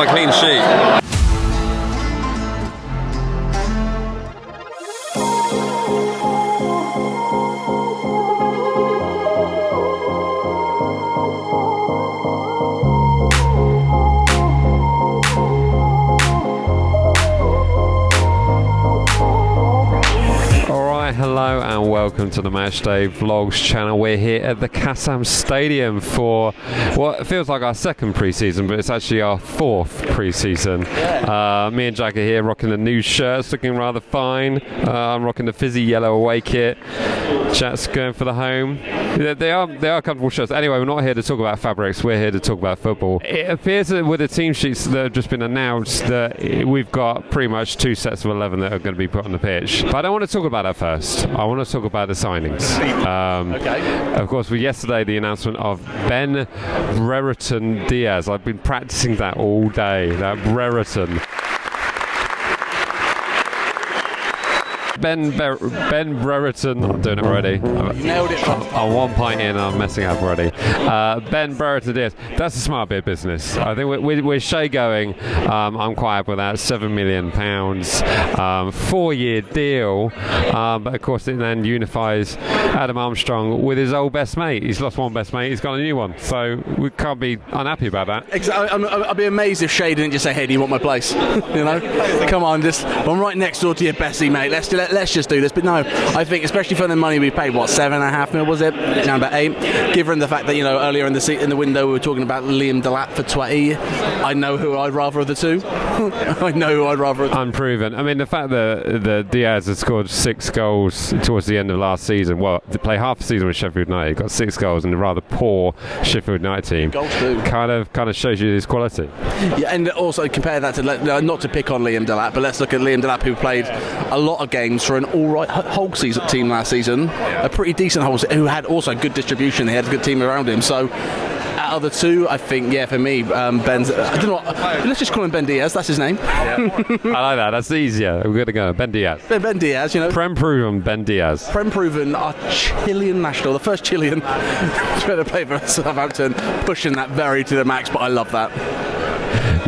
my clean sheet. Hello and welcome to the Matchday Vlogs channel. We're here at the Kassam Stadium for what feels like our second pre-season, but it's actually our fourth pre-season. Me and Jack are here rocking the new shirts, looking rather fine. I'm rocking the fizzy yellow away kit. Jack's going for the home. They are comfortable shirts. Anyway, we're not here to talk about fabrics, we're here to talk about football. It appears that with the team sheets that have just been announced that we've got pretty much 2 sets of 11 that are going to be put on the pitch. But I don't want to talk about that first. I want to talk about the signings. Of course, yesterday the announcement of Ben Brereton Diaz. I've been practicing that all day, that Brereton. Ben Brereton, I'm doing it already. You nailed it. I'm 1 pint in, I'm messing up already. Ben Brereton Diaz, that's a smart bit of business. I think with Shea going, I'm quite happy with that. £7 million, 4-year deal. But of course it then unifies Adam Armstrong with his old best mate. He's lost one best mate, he's got a new one. So we can't be unhappy about that. Exactly. I'd be amazed if Shea didn't just say, hey, do you want my place? You know? Come on, I'm right next door to your Bessie, mate. Let's just do this. But no, I think especially for the money we paid, what, 7.5 mil was it? Now about 8. Given the fact that, you know, earlier in the window we were talking about Liam Delap for 20. I know who I'd rather of the two. I know who I'd rather of the two. Unproven. I mean, the fact that the Diaz has scored 6 goals towards the end of last season, well, to play half the season with Sheffield United, got 6 goals in a rather poor Sheffield United team. Goals too. Kind of shows you his quality. Yeah, and also compare that to, not to pick on Liam Delap, but let's look at Liam Delap, who played a lot of games for an all-right Hull season team last season, a pretty decent Hull, who had also good distribution. He had a good team around him. So out of the two, I think, yeah, for me, Ben's. I don't know. Let's just call him Ben Diaz. That's his name. Yeah. I like that. That's easier. We're gonna go Ben Diaz. Ben Diaz, you know. Prem proven Ben Diaz. Prem proven, our Chilean national, the first Chilean to play for Southampton, pushing that very to the max. But I love that.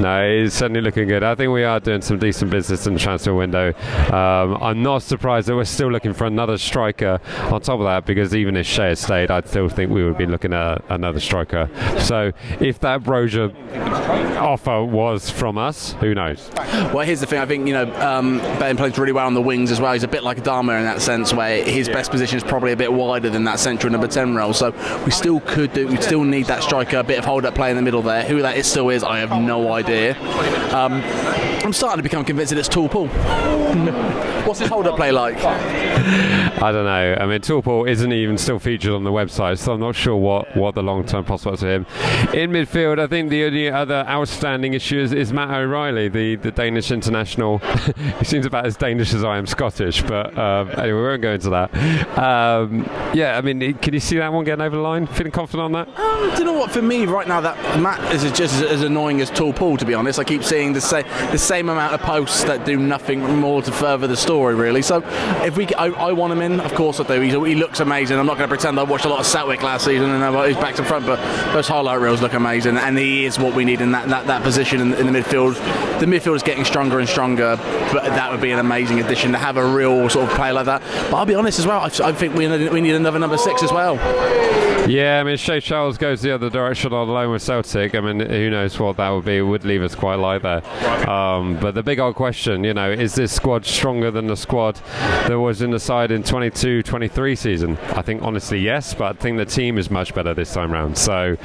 No, it's certainly looking good. I think we are doing some decent business in the transfer window. I'm not surprised that we're still looking for another striker on top of that, because even if Shea had stayed, I still think we would be looking at another striker. So if that Brozier offer was from us, who knows? Well, here's the thing. I think, you know, Ben plays really well on the wings as well. He's a bit like Adama in that sense, where his best position is probably a bit wider than that central number 10 role. So we still need that striker, a bit of hold-up play in the middle there. Who that is still is, I have no idea. I'm starting to become convinced that it's Tall Paul. What's his hold-up play like? I don't know. I mean, Tall Paul isn't even still featured on the website, so I'm not sure what the long-term prospects are for him. In midfield, I think the only other outstanding issue is Matt O'Reilly, the Danish international. He seems about as Danish as I am Scottish, but anyway, we won't go into that. Yeah, I mean, can you see that one getting over the line? Feeling confident on that? Do you know what? For me, right now, that Matt is just as annoying as Tall Paul, to be honest. I keep seeing the same amount of posts that do nothing more to further the story, really. So if I want him in, of course I do. He looks amazing. I'm not going to pretend I watched a lot of Southwick last season and he's back to front, but those highlight reels look amazing, and he is what we need in that position in the midfield. The midfield is getting stronger and stronger, but that would be an amazing addition to have a real sort of player like that. But I'll be honest as well, I think we need another number 6 as well. Yeah, I mean, Shea Charles goes the other direction on loan with Celtic. I mean, who knows what that would be. It would leave us quite light there. But the big old question, you know, is this squad stronger than the squad that was in the side in 22-23 season? I think honestly yes, but I think the team is much better this time round. So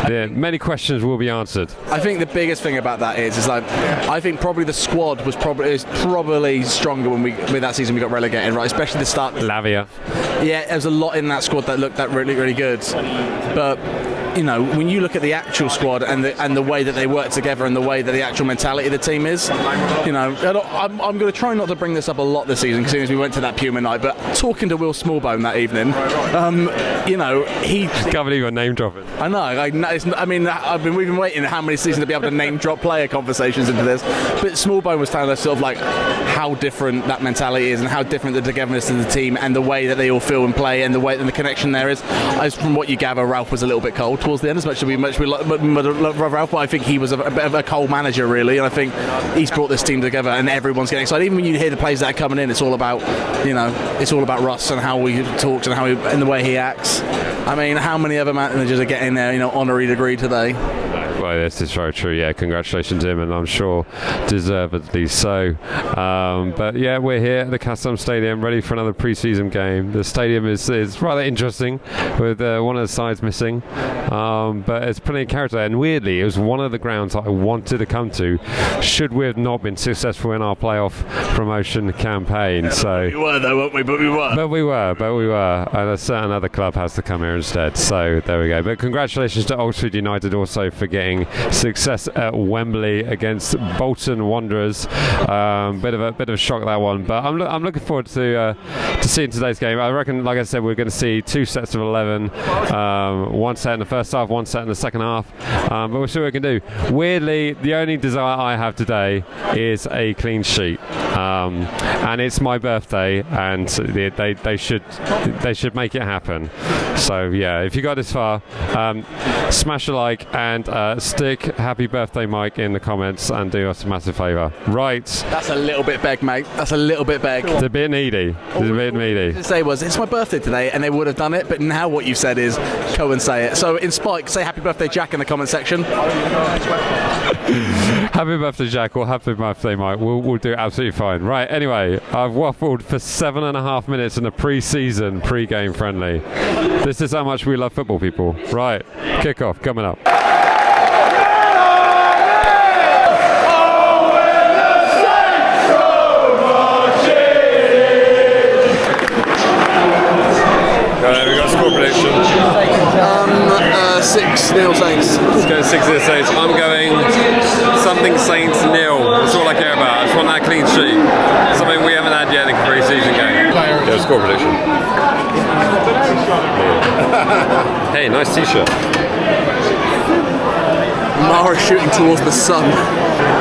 many questions will be answered. I think the biggest thing about that is like, I think probably the squad is probably stronger with that season we got relegated, right? Especially the start. Lavia. Yeah, there's a lot in that squad that looked really, really good. But you know, when you look at the actual squad and the way that they work together and the way that the actual mentality of the team is, you know, I'm going to try not to bring this up a lot this season, because as we went to that Puma night, but talking to Will Smallbone that evening, you know, he can't believe you're name dropping. I know. I mean, we've been waiting how many seasons to be able to name drop player conversations into this, but Smallbone was telling us sort of like how different that mentality is and how different the togetherness of the team and the way that they all feel and play and the way and the connection there is. As from what you gather, Ralph was a little bit cold. towards the end as much as we love Ralph, but I think he was a bit of a cold manager really, and I think he's brought this team together, and everyone's getting excited. Even when you hear the players that are coming in, it's all about Russ and how he talks and and the way he acts. I mean, how many other managers are getting their honorary degree today? Well, this is very true. Yeah, congratulations to him, and I'm sure deservedly so. But yeah, we're here at the Casam Stadium, ready for another pre-season game. The stadium is rather interesting, with one of the sides missing, but it's plenty of character. And weirdly, it was one of the grounds that I wanted to come to, should we have not been successful in our playoff promotion campaign. So we were, though, weren't we? But we were. And a certain other club has to come here instead. So there we go. But congratulations to Oxford United also for getting success at Wembley against Bolton Wanderers. Bit of a shock, that one, but I'm looking forward to seeing today's game. I reckon, like I said, we're going to see 2 sets of 11, one set in the first half, one set in the second half, but we'll see what we can do. Weirdly, the only desire I have today is a clean sheet, and it's my birthday, and they should make it happen. So yeah, if you got this far, smash a like and stick happy birthday Mike in the comments, and do us a massive favour. Right, that's a little bit beg, mate. That's a little bit beg. It's a bit needy. To say was, it's my birthday today, and they would have done it, but now what you've said is go and say it. So in spite, say happy birthday Jack in the comment section. Happy birthday Jack, or happy birthday Mike. We'll do absolutely fine. Right, anyway, I've waffled for 7.5 minutes in a pre-season pre-game friendly. This is how much we love football, people. Right, kick-off coming up. We've got score prediction. 6-0 Saints. Let's go 6-0 Saints. I'm going something Saints 0. That's all I care about. I just want that clean sheet. Something we haven't had yet in a pre-season game. Go score prediction. Hey, nice t-shirt. Mara shooting towards the sun.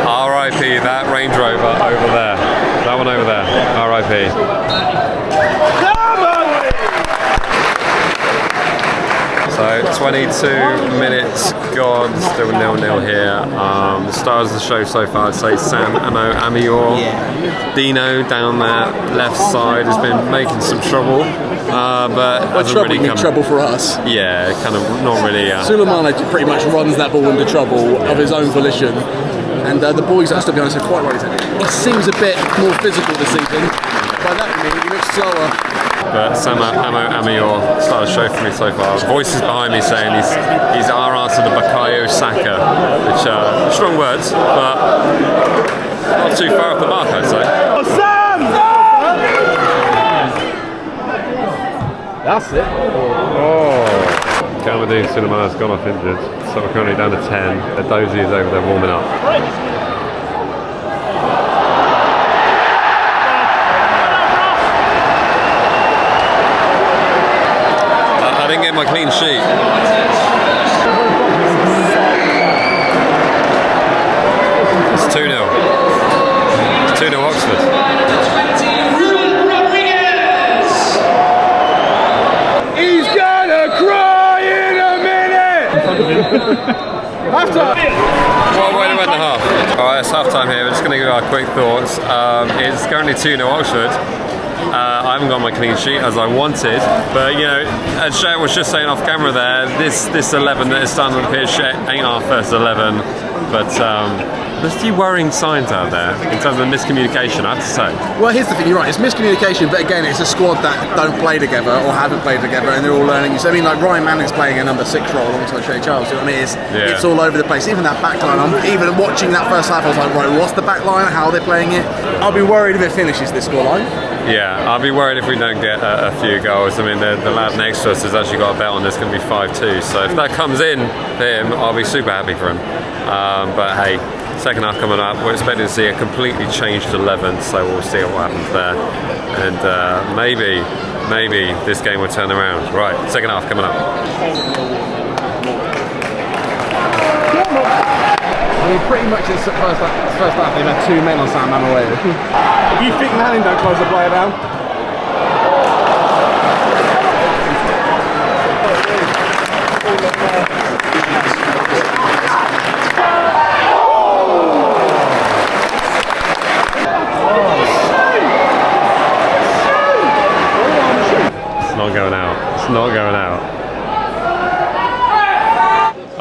R.I.P. that Range Rover over there. That one over there. R.I.P. So 22 minutes gone, still 0-0 here. The stars of the show so far, I'd say Sam Amior. Dino down that left side has been making some trouble, but hasn't really come. Trouble for us. Yeah, kind of not really. Suleiman pretty much runs that ball into trouble of his own volition, and the boys, to be honest, are quite right. He seems a bit more physical this season. By that I mean he looks slower. But Sam Amior started to show for me so far. Voices behind me saying he's our answer to Bukayo Saka, which strong words, but not too far off the mark, I'd say. Oh, Sam! That's it. Oh, Kamadou Suleiman has gone off injured, so we're currently down to 10. Dozy is over there warming up. I didn't get my clean sheet. It's 2-0. It's 2-0 Oxford. He's gonna cry in a minute! Half time! Well, wait a minute and a half. Alright, it's half time here. We're just going to give our quick thoughts. It's currently 2-0 Oxford. I haven't got my clean sheet as I wanted, but as Shay was just saying off camera there, this 11 that is starting on the pitch ain't our first 11, but there's a few worrying signs out there in terms of miscommunication, I have to say. Well, here's the thing, you're right, it's miscommunication, but again, it's a squad that don't play together or haven't played together, and they're all learning. So, I mean, like Ryan Manning's playing a number 6 role alongside Shay Charles. You know what I mean? It's all over the place. Even that back line, even watching that first half, I was like, right, what's the back line? How are they playing it? I'll be worried if it finishes this scoreline. Yeah, I'll be worried if we don't get a few goals. I mean, the lad next to us has actually got a bet on this going to be 5-2. So if that comes in for him, I'll be super happy for him. But hey, second half coming up, we're expecting to see a completely changed 11. So we'll see what happens there, and maybe this game will turn around. Right, second half coming up. I mean, pretty much this first half they've had 2 men on Sam Amior. If you think Manning don't close the player down.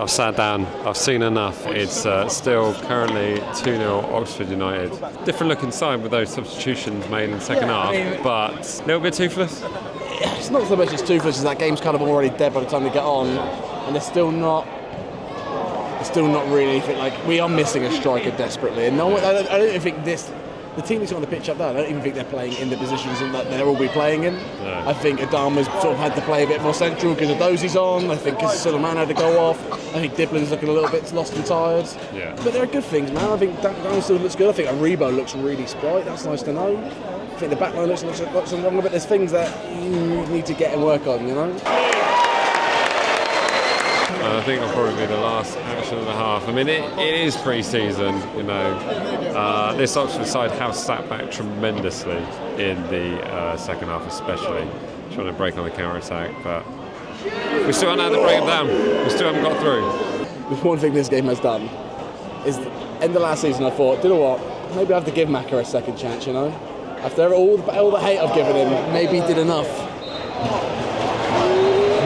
I've sat down, I've seen enough. It's still currently 2-0 Oxford United. Different looking side with those substitutions made in the second half, but a little bit toothless. It's not so much as toothless as that game's kind of already dead by the time they get on, and they're still not really anything. Like, we are missing a striker desperately, and I don't even think the team that's on the pitch up there, I don't even think they're playing in the positions that they'll all be playing in. No. I think Adama's sort of had to play a bit more central because Adosi's on. I think because Suleiman had to go off. I think Diblin's looking a little bit lost and tired. Yeah. But there are good things, man. I think Dan still looks good. I think Aribo looks really sprite. That's nice to know. I think the backline looks longer, but there's things that you need to get and work on, you know? I think it'll probably be the last action of the half. I mean, it is pre-season, you know. This Oxford side have sat back tremendously in the second half, especially trying to break on the counter-attack. But we still haven't had to break them down. We still haven't got through. The one thing this game has done is, end of last season, I thought, do you know what? Maybe I have to give Macca a second chance, you know. After all the hate I've given him, maybe he did enough.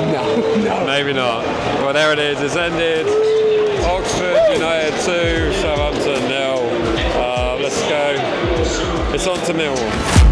No. Maybe not. Well, there it is. It's ended. Oxford United 2, Southampton 0. Let's go. It's on to Millwall.